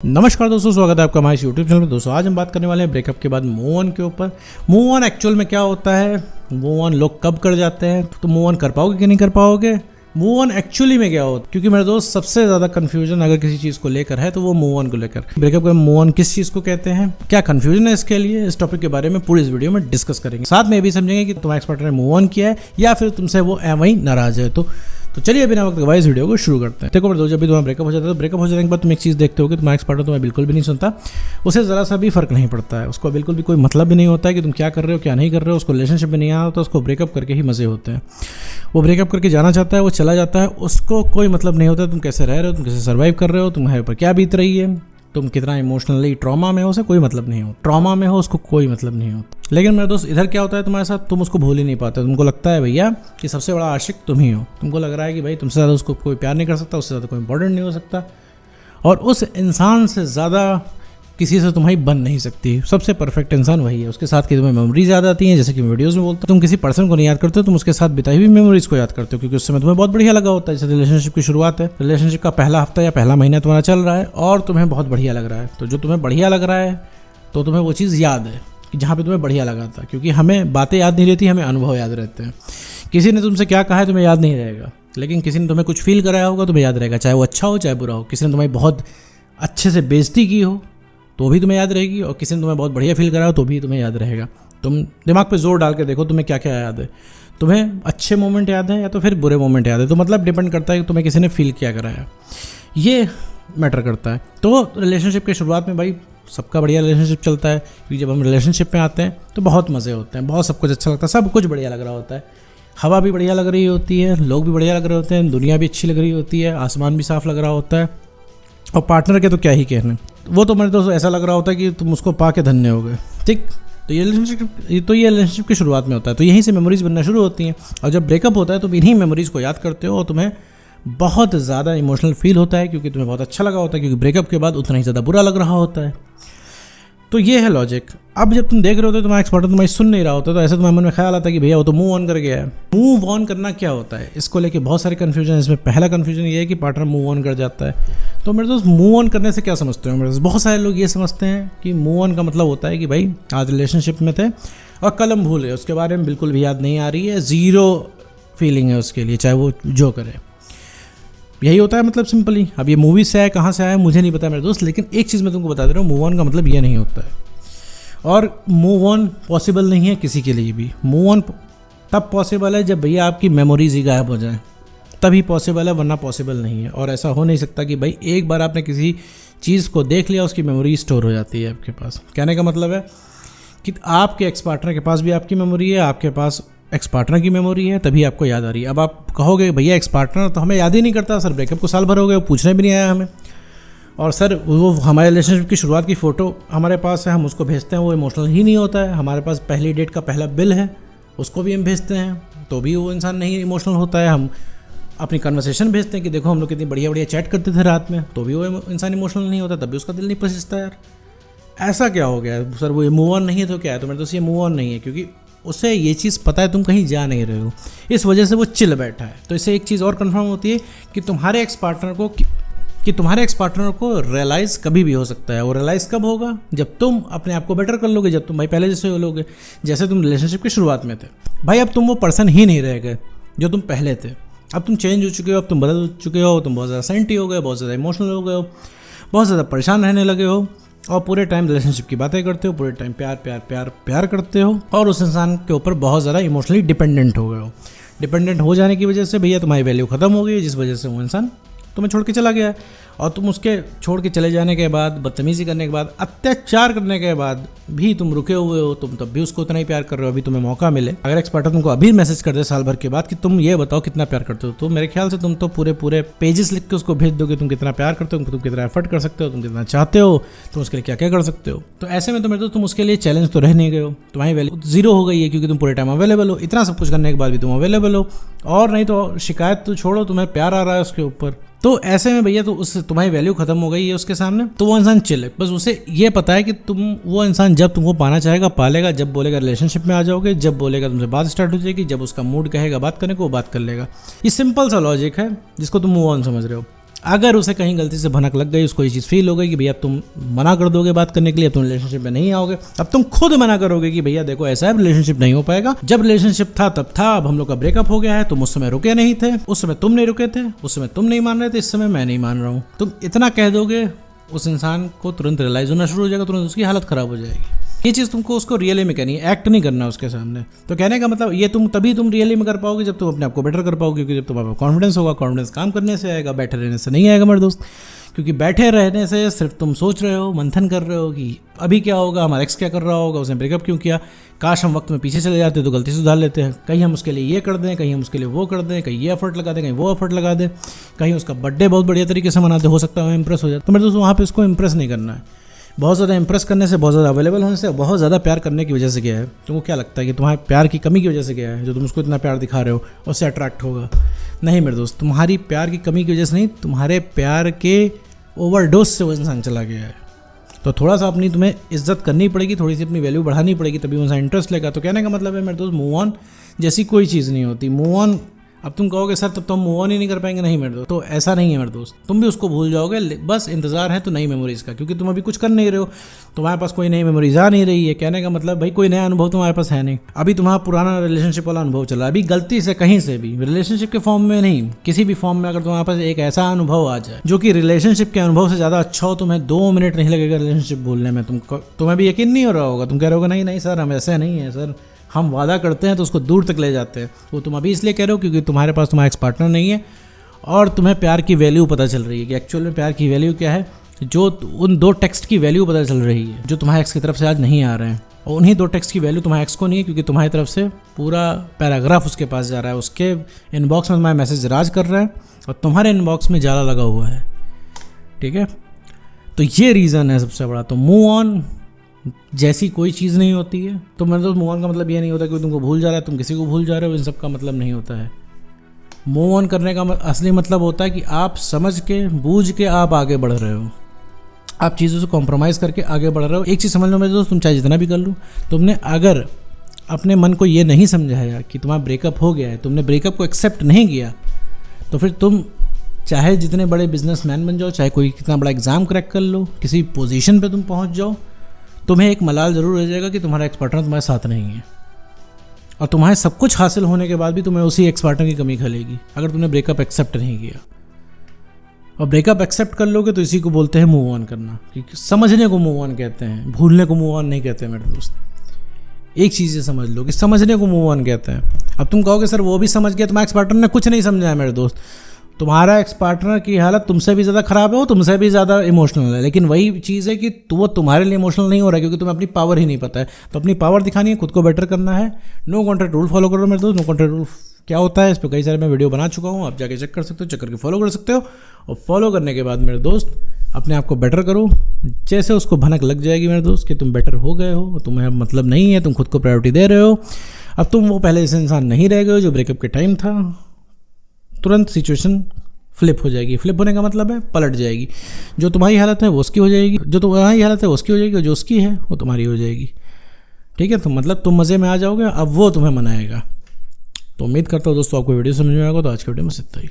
नमस्कार दोस्तों, स्वागत है आपका हमारे यूट्यूब चैनल पर। दोस्तों आज हम बात करने वाले हैं ब्रेकअप के बाद मूव ऑन के ऊपर। मूव ऑन एक्चुअल में क्या होता है, मूव ऑन लोग कब कर जाते हैं, तो मूव ऑन कर पाओगे कि नहीं कर पाओगे, मूव ऑन एक्चुअली में क्या होता है। क्योंकि मेरे दोस्त सबसे ज़्यादा कन्फ्यूजन अगर किसी चीज़ को लेकर है तो वो मूव ऑन को लेकर। ब्रेकअप का मूव ऑन किस चीज़ को कहते हैं, क्या कन्फ्यूजन है इसके लिए, इस टॉपिक के बारे में पूरी इस वीडियो में डिस्कस करेंगे। साथ में ये भी समझेंगे कि तुम्हारे एक्स पार्टनर ने मूव ऑन किया है या फिर तुमसे वो वहीं नाराज है। तो चलिए बिना वक्त गवाए इस वीडियो को शुरू करते हैं। देखो जब भी तुम्हारा ब्रेकअप हो जाता है तो ब्रेकअप हो जाने के बाद तुम एक चीज़ देखते हो कि तुम्हारा एक्स पार्टनर तुम्हें बिल्कुल भी नहीं सुनता, उसे ज़रा सा भी फर्क नहीं पड़ता है, उसको बिल्कुल भी कोई मतलब भी नहीं होता है कि तुम क्या कर रहे हो क्या नहीं कर रहे हो, उसको रिलेशनशिप में नहीं आना होता, उसको ब्रेकअप करके ही मज़े होते हैं। वो ब्रेकअप करके जाना चाहता है, वो चला जाता है, उसको कोई मतलब नहीं होता तुम कैसे रह रहे हो, तुम कैसे सर्वाइव कर रहे हो, तुम्हारे ऊपर क्या बीत रही है, तुम कितना इमोशनली ट्रॉमा में हो, उसे कोई मतलब नहीं हो, ट्रॉमा में हो उसको कोई मतलब नहीं हो। लेकिन मेरे दोस्त इधर क्या होता है तुम्हारे साथ, तुम उसको भूल ही नहीं पाते। तुमको लगता है भैया कि सबसे बड़ा आशिक तुम ही हो, तुमको लग रहा है कि भाई तुमसे ज़्यादा उसको कोई प्यार नहीं कर सकता, उससे ज़्यादा कोई इंपॉर्टेंट नहीं हो सकता, और उस इंसान से ज़्यादा किसी से तुम्हारी बन नहीं सकती। सबसे परफेक्ट इंसान वही है, उसके साथ की तुम्हें मेमोरीज याद आती हैं। जैसे कि वीडियोस में बोलता हूं, तुम किसी पर्सन को नहीं याद करते हो, तुम उसके साथ बिताई हुई मेमोरीज को याद करते हो, क्योंकि उस समय तुम्हें बहुत बढ़िया लगा होता है। जैसे रिलेशनशिप की शुरुआत है, रिलेशनशिप का पहला हफ्ता या पहला महीना तुम्हारा चल रहा है और तुम्हें बहुत बढ़िया लग रहा है, तो जो तुम्हें बढ़िया लग रहा है तो तुम्हें वो चीज़ याद है कि जहाँ पे तुम्हें बढ़िया लगा था। क्योंकि हमें बातें याद नहीं रहती, हमें अनुभव याद रहते हैं। किसी ने तुमसे क्या कहा है तुम्हें याद नहीं रहेगा, लेकिन किसी ने तुम्हें कुछ फील कराया होगा तुम्हें याद रहेगा, चाहे वो अच्छा हो चाहे बुरा हो। किसी ने तुम्हारी बहुत अच्छे से बेइज्जती की हो तो भी तुम्हें याद रहेगी, और किसी ने तुम्हें बहुत बढ़िया फील कराया हो तो भी तुम्हें याद रहेगा। तुम दिमाग पे जोर डाल के देखो तुम्हें क्या क्या याद है, तुम्हें अच्छे मोमेंट याद है या तो फिर बुरे मोमेंट याद है। तो मतलब डिपेंड करता है कि तुम्हें किसी ने फील क्या कराया, ये मैटर करता है। तो रिलेशनशिप की शुरुआत में भाई सबका बढ़िया रिलेशनशिप चलता है, क्योंकि जब हम रिलेशनशिप में आते हैं तो बहुत मज़े होते हैं, बहुत सब कुछ अच्छा लगता है, सब कुछ बढ़िया लग रहा होता है। हवा भी बढ़िया लग रही होती है, लोग भी बढ़िया लग रहे होते हैं, दुनिया भी अच्छी लग रही होती है, आसमान भी साफ लग रहा होता है, और पार्टनर के तो क्या ही कहने, वो तो मेरे दोस्त ऐसा लग रहा होता है कि तुम उसको पा के धन्य हो गए। ठीक, तो ये रिलेशनशिप की शुरुआत में होता है, तो यहीं से मेमोरीज बनना शुरू होती हैं। और जब ब्रेकअप होता है तो इन्हीं मेमोरीज को याद करते हो और तुम्हें बहुत ज़्यादा इमोशनल फील होता है, क्योंकि तुम्हें बहुत अच्छा लगा होता है, क्योंकि ब्रेकअप के बाद उतना ही ज़्यादा बुरा लग रहा होता है। तो ये है लॉजिक। अब जब तुम देख रहे होते हो तुम्हारा एक्स पार्टनर तुम्हारी सुन नहीं रहा होता, तो ऐसे तुम्हारे मन में ख्याल आता है कि भैया वो तो मूव ऑन कर गया है। मूव ऑन करना क्या होता है, इसको लेके बहुत सारे कन्फ्यूजन है। इसमें पहला कन्फ्यूजन ये है कि पार्टनर मूव ऑन कर जाता है। तो मेरे दोस्त मूव ऑन करने से क्या समझते हो, मेरे दोस्त बहुत सारे लोग ये समझते हैं कि मूव ऑन का मतलब होता है कि भाई आज रिलेशनशिप में थे और कल हम भूल गए, उसके बारे में बिल्कुल भी याद नहीं आ रही है, ज़ीरो फीलिंग है उसके लिए, चाहे वो जो करे। यही होता है मतलब सिंपली। अब ये मूवी से आया कहाँ से आया मुझे नहीं पता मेरे दोस्त, लेकिन एक चीज़ मैं तुमको बता दे रहा हूँ, मूव ऑन का मतलब ये नहीं होता है। और मूव ऑन पॉसिबल नहीं है किसी के लिए भी। मूव ऑन तब पॉसिबल है जब भैया आपकी मेमोरीज ही गायब हो जाए, तभी पॉसिबल है, वरना पॉसिबल नहीं है। और ऐसा हो नहीं सकता कि भाई एक बार आपने किसी चीज़ को देख लिया उसकी मेमोरी स्टोर हो जाती है आपके पास। कहने का मतलब है कि आपके एक्स पार्टनर के पास भी आपकी मेमोरी है, आपके पास एक्स पार्टनर की मेमोरी है, तभी आपको याद आ रही है। अब आप कहोगे भैया एक्स पार्टनर तो हमें याद ही नहीं करता सर, ब्रेकअप को साल भर हो गए, वो पूछने भी नहीं आया हमें, और सर वो हमारे रिलेशनशिप की शुरुआत की फ़ोटो हमारे पास है, हम उसको भेजते हैं, वो इमोशनल ही नहीं होता है। हमारे पास पहली डेट का पहला बिल है, उसको भी हम भेजते हैं तो भी वो इंसान नहीं इमोशनल होता है। हम अपनी कन्वर्सेशन भेजते हैं कि देखो हम लोग कितनी बढ़िया बढ़िया चैट करते थे रात में, तो भी वो इंसान इमोशनल नहीं होता, तब भी उसका दिल नहीं पसीजता। यार ऐसा क्या हो गया सर, वो ये मूव ऑन नहीं है तो क्या है। तो मेरे दोस्त ये मूव ऑन नहीं है, क्योंकि उसे ये चीज़ पता है तुम कहीं जा नहीं रहे हो, इस वजह से वो चिल बैठा है। तो इससे एक चीज़ और कंफर्म होती है कि तुम्हारे एक्स पार्टनर को रियलाइज़ कभी भी हो सकता है। वो रियलाइज़ कब होगा, जब तुम अपने आप को बेटर कर लोगे, जब तुम भाई पहले जैसे हो लोगे, जैसे तुम रिलेशनशिप की शुरुआत में थे। भाई अब तुम वो पर्सन ही नहीं रह गए जो तुम पहले थे, अब तुम चेंज हो चुके हो, अब तुम बदल चुके हो, तुम बहुत ज़्यादा सेंटी हो गए, बहुत ज़्यादा इमोशनल हो गए हो, बहुत ज़्यादा परेशान रहने लगे हो, और पूरे टाइम रिलेशनशिप की बातें करते हो, पूरे टाइम प्यार प्यार प्यार प्यार करते हो, और उस इंसान के ऊपर बहुत ज़्यादा इमोशनली डिपेंडेंट हो गए हो। डिपेंडेंट हो जाने की वजह से भैया तुम्हारी वैल्यू ख़त्म हो गई, जिस वजह से वो इंसान तुम्हें छोड़ के चला गया है। और तुम उसके छोड़ के चले जाने के बाद, बदतमीज़ी करने के बाद, अत्याचार करने के बाद भी तुम रुके हुए हो, तुम तब भी उसको उतना ही प्यार कर रहे हो। अभी तुम्हें मौका मिले, अगर एक्स पार्टनर तुमको अभी मैसेज कर दे साल भर के बाद कि तुम ये बताओ कितना प्यार करते हो, तो मेरे ख्याल से तुम तो पूरे पेजेस लिख के उसको भेज दोगे, तुम कितना प्यार करते हो, तुम कितना एफर्ट कर सकते हो, तुम कितना चाहते हो, तुम उसके लिए क्या क्या कर सकते हो। तो ऐसे में तो मेरे तो तुम उसके लिए चैलेंज तो रह नहीं गए हो, तुम्हारी वैल्यू जीरो हो गई है, क्योंकि तुम पूरे टाइम अवेलेबल हो। इतना सब कुछ करने के बाद भी तुम अवेलेबल हो, और नहीं तो शिकायत तो छोड़ो, तुम्हें प्यार आ रहा है उसके ऊपर। तो ऐसे में भैया तो उससे तुम्हारी वैल्यू खत्म हो गई है उसके सामने, तो वो इंसान चिल है। बस उसे ये पता है कि वो इंसान जब तुमको पाना चाहेगा पालेगा, जब बोलेगा रिलेशनशिप में आ जाओगे, जब बोलेगा तुमसे बात स्टार्ट हो जाएगी, जब उसका मूड कहेगा बात करने को वो बात कर लेगा। ये सिंपल सा लॉजिक है जिसको तुम मूव ऑन समझ रहे हो। अगर उसे कहीं गलती से भनक लग गई, उसको ये चीज़ फील हो गई कि भैया तुम मना कर दोगे बात करने के लिए, अब तुम रिलेशनशिप में नहीं आओगे, अब तुम खुद मना करोगे कि भैया देखो ऐसा है, रिलेशनशिप नहीं हो पाएगा, जब रिलेशनशिप था तब था, अब हम लोग का ब्रेकअप हो गया है, तुम उस समय रुके नहीं थे, उस समय तुम नहीं रुके थे, उस समय तुम नहीं मान रहे थे, इस समय मैं नहीं मान रहा हूँ, तुम इतना कह दोगे, उस इंसान को तुरंत रियलाइज होना शुरू हो जाएगा, तुरंत उसकी हालत खराब हो जाएगी। ये चीज़ तुमको उसको रियली में करनी है, एक्ट नहीं करना उसके सामने। तो कहने का मतलब ये तभी तुम रियली में कर पाओगे जब तुम अपने आप को बेटर कर पाओगे, क्योंकि जब तुम्हारे पास कॉन्फिडेंस होगा, कॉन्फिडेंस काम करने से आएगा, बैठे रहने से नहीं आएगा मेरे दोस्त। क्योंकि बैठे रहने से सिर्फ तुम सोच रहे हो, मंथन कर रहे हो कि अभी क्या होगा, हमारा एक्स क्या कर रहा होगा, उसने ब्रेकअप क्यों किया, काश हम वक्त में पीछे चले जाते तो गलती सुधार लेते हैं, कहीं हम उसके लिए ये कर दें, कहीं हम उसके लिए वो कर दें, कहीं ये एफर्ट लगा दें, कहीं वो एफर्ट लगा दें, कहीं उसका बर्थडे बहुत बढ़िया तरीके से मनाते, हो सकता है इम्प्रेस हो जाए। तो मेरे दोस्तों वहाँ पे उसको इम्प्रेस नहीं करना है। बहुत ज़्यादा इंप्रेस करने से, बहुत ज़्यादा अवेलेबल होने से, बहुत ज़्यादा प्यार करने की वजह से क्या है, तुमको क्या लगता है कि तुम्हारे प्यार की कमी की वजह से क्या है जो तुम उसको इतना प्यार दिखा रहे हो, उससे अट्रैक्ट होगा? नहीं मेरे दोस्त, तुम्हारी प्यार की कमी की वजह से नहीं, तुम्हारे प्यार के ओवरडोज से वो इंसान चला गया है। तो थोड़ा सा अपनी तुम्हें इज्जत करनी पड़ेगी, थोड़ी सी अपनी वैल्यू बढ़ानी पड़ेगी, तभी उनसे इंटरेस्ट लेगा। तो कहने का मतलब है मेरे दोस्त, मूव ऑन जैसी कोई चीज़ नहीं होती। मूव ऑन, अब तुम कहोगे सर तब तो हम मूव ऑन ही नहीं कर पाएंगे, नहीं मेरे दोस्त, तो ऐसा नहीं है मेरे दोस्त, तुम भी उसको भूल जाओगे, बस इंतजार है तो नई मेमोरीज़ का, क्योंकि तुम अभी कुछ कर नहीं रहे हो, तुम्हारे पास कोई नई मेमोरीज आ नहीं रही है। कहने का मतलब भाई कोई नया अनुभव तुम्हारे पास है नहीं, अभी तुम्हारा पुराना रिलेशनशिप वाला अनुभव चल रहा है। अभी गलती से कहीं से भी, रिलेशनशिप के फॉर्म में नहीं, किसी भी फॉर्म में अगर तुम्हारे पास एक ऐसा अनुभव आ जाए जो कि रिलेशनशिप के अनुभव से ज़्यादा अच्छा हो, तुम्हें 2 मिनट नहीं लगेगा रिलेशनशिप भूलने में। तुम्हें भी यकीन नहीं हो रहा होगा, तुम कह रहे होगे नहीं सर हम ऐसे नहीं है सर, हम वादा करते हैं तो उसको दूर तक ले जाते हैं। वो तुम अभी इसलिए कह रहे हो क्योंकि तुम्हारे पास तुम्हारा एक्स पार्टनर नहीं है और तुम्हें प्यार की वैल्यू पता चल रही है कि एक्चुअल में प्यार की वैल्यू क्या है, जो उन 2 टेक्स्ट की वैल्यू पता चल रही है जो तुम्हारे एक्स की तरफ से आज नहीं आ रहे हैं। और उन्हीं 2 टेक्स्ट की वैल्यू तुम्हारे एक्स को नहीं है, क्योंकि तुम्हारी तरफ से पूरा पैराग्राफ उसके पास जा रहा है, उसके इनबॉक्स में तुम्हारा मैसेज राज कर रहा है और तुम्हारे इनबॉक्स में जाला लगा हुआ है। ठीक है, तो ये रीज़न है सबसे बड़ा। तो मूव ऑन जैसी कोई चीज़ नहीं होती है। तो मेरे दोस्त मूव ऑन का मतलब ये नहीं होता कि तुमको भूल जा रहा है, तुम किसी को भूल जा रहे हो, इन सब का मतलब नहीं होता है। मूव ऑन करने का असली मतलब होता है कि आप समझ के बूझ के आप आगे बढ़ रहे हो, आप चीज़ों से कॉम्प्रोमाइज़ करके आगे बढ़ रहे हो। एक चीज़ समझ लो मेरे दोस्त, तुम चाहे जितना भी कर लो, तुमने अगर अपने मन को ये नहीं समझाया कि तुम्हारा ब्रेकअप हो गया है, तुमने ब्रेकअप को एक्सेप्ट नहीं किया, तो फिर तुम चाहे जितने बड़े बिजनेसमैन बन जाओ, चाहे कोई कितना बड़ा एग्ज़ाम क्रैक कर लो, किसी पोजीशन पे तुम पहुंच जाओ, तुम्हें एक मलाल ज़रूर रह जाएगा कि तुम्हारा एक्स पार्टनर तुम्हारे साथ नहीं है। और तुम्हारे सब कुछ हासिल होने के बाद भी तुम्हें उसी एक्स पार्टनर की कमी खलेगी अगर तुमने ब्रेकअप एक्सेप्ट नहीं किया। और ब्रेकअप एक्सेप्ट कर लोगे तो इसी को बोलते हैं मूव ऑन करना, क्योंकि समझने को मूव ऑन कहते हैं, भूलने को मूव ऑन नहीं कहते मेरे दोस्त। एक चीज़ ये समझ लो कि समझने को मूव ऑन कहते हैं। अब तुम कहोगे सर वो भी समझ गया, तुम्हारे एक्स पार्टनर ने कुछ नहीं समझा है मेरे दोस्त। तुम्हारा एक्स पार्टनर की हालत तुमसे भी ज़्यादा ख़राब है, वो तुमसे भी ज़्यादा इमोशनल है, लेकिन वही चीज़ है कि वो तुम्हारे लिए इमोशनल नहीं हो रहा है क्योंकि तुम्हें अपनी पावर ही नहीं पता है। तो अपनी पावर दिखानी है, खुद को बेटर करना है। नो कॉन्ट्रैक्ट रूल फॉलो करो मेरे दोस्त। नो कॉन्ट्रैक्ट रूल क्या होता है, इस पर कई सारे मैं वीडियो बना चुका हूँ, आप जाके चेक कर सकते हो, चेक करके फॉलो कर सकते हो। और फॉलो करने के बाद मेरे दोस्त अपने आप को बेटर करो। जैसे उसको भनक लग जाएगी मेरे दोस्त कि तुम बेटर हो गए हो, तुम्हें अब मतलब नहीं है, तुम खुद को प्रायोरिटी दे रहे हो, अब तुम वो पहले जैसे इंसान नहीं रह गए जो ब्रेकअप के टाइम था, तुरंत सिचुएशन फ्लिप हो जाएगी। फ्लिप होने का मतलब है पलट जाएगी। जो तुम्हारी हालत है वो उसकी हो जाएगी, जो तुम्हारी हालत है वो उसकी हो जाएगी, और जो उसकी है वो तुम्हारी हो जाएगी। ठीक है, तो मतलब तुम मज़े में आ जाओगे, अब वो तुम्हें मनाएगा। तो उम्मीद करता हूँ दोस्तों आपको वीडियो समझ में आएगा। तो आज के वीडियो में इतना ही।